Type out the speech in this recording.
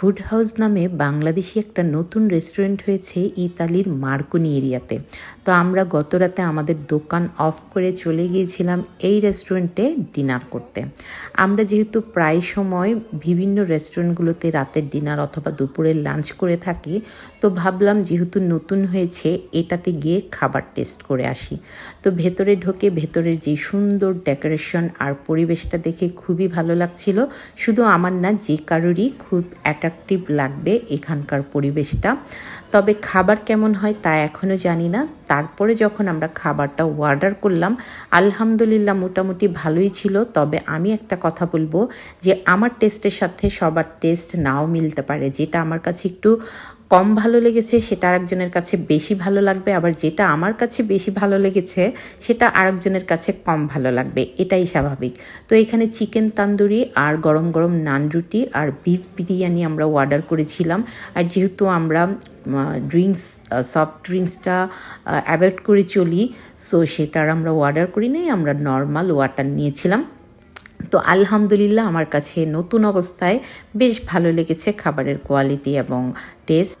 Food house নামে বাংলাদেশি একটা নতুন রেস্টুরেন্ট হয়েছে ইতালির মার্কোনি এরিয়াতে। তো আমরা গতরাতে আমাদের দোকান অফ করে চলে গিয়েছিলাম এই রেস্টুরেন্টে ডিনার করতে। আমরা যেহেতু প্রায় সময় বিভিন্ন রেস্টুরেন্টগুলোতে রাতের ডিনার অথবা দুপুরের লাঞ্চ করে থাকি, তো ভাবলাম যেহেতু নতুন হয়েছে এটাতে গিয়ে খাবার টেস্ট করে আসি। তো ভেতরে ঢোকে ভেতরের যে সুন্দর ডেকোরেশন আর পরিবেশটা দেখে খুবই ভালো লাগছিল। শুধু আমার না, যে কারোরই খুব অ্যাট্রাকটিভ লাগবে এখানকার পরিবেশটা। তবে খাবার কেমন হয় তা এখনও জানি না। তারপরে যখন আমরা খাবারটা অর্ডার করলাম, আলহামদুলিল্লাহ মোটামুটি ভালোই ছিল। তবে আমি একটা কথা বলবো যে আমার টেস্টের সাথে সবার টেস্ট নাও মিলতে পারে। যেটা আমার কাছে একটু কম ভালো লেগেছে সেটা আরেকজনের কাছে বেশি ভালো লাগবে, আবার যেটা আমার কাছে বেশি ভালো লেগেছে সেটা আরেকজনের কাছে কম ভালো লাগবে, এটাই স্বাভাবিক। তো এখানে চিকেন তান্দুরি আর গরম গরম নান রুটি আর বিফ বিরিয়ানি আমরা অর্ডার করেছিলাম। আর যেহেতু আমরা সফট ড্রিঙ্কসটা অ্যাভয়েড করে চলি, সো সেটার আমরা অর্ডার করি নাই, আমরা নর্মাল ওয়াটার নিয়েছিলাম। তো আলহামদুলিল্লাহ আমার কাছে নতুন অবস্থায় বেশ ভালো লেগেছে খাবারের কোয়ালিটি এবং টেস্ট।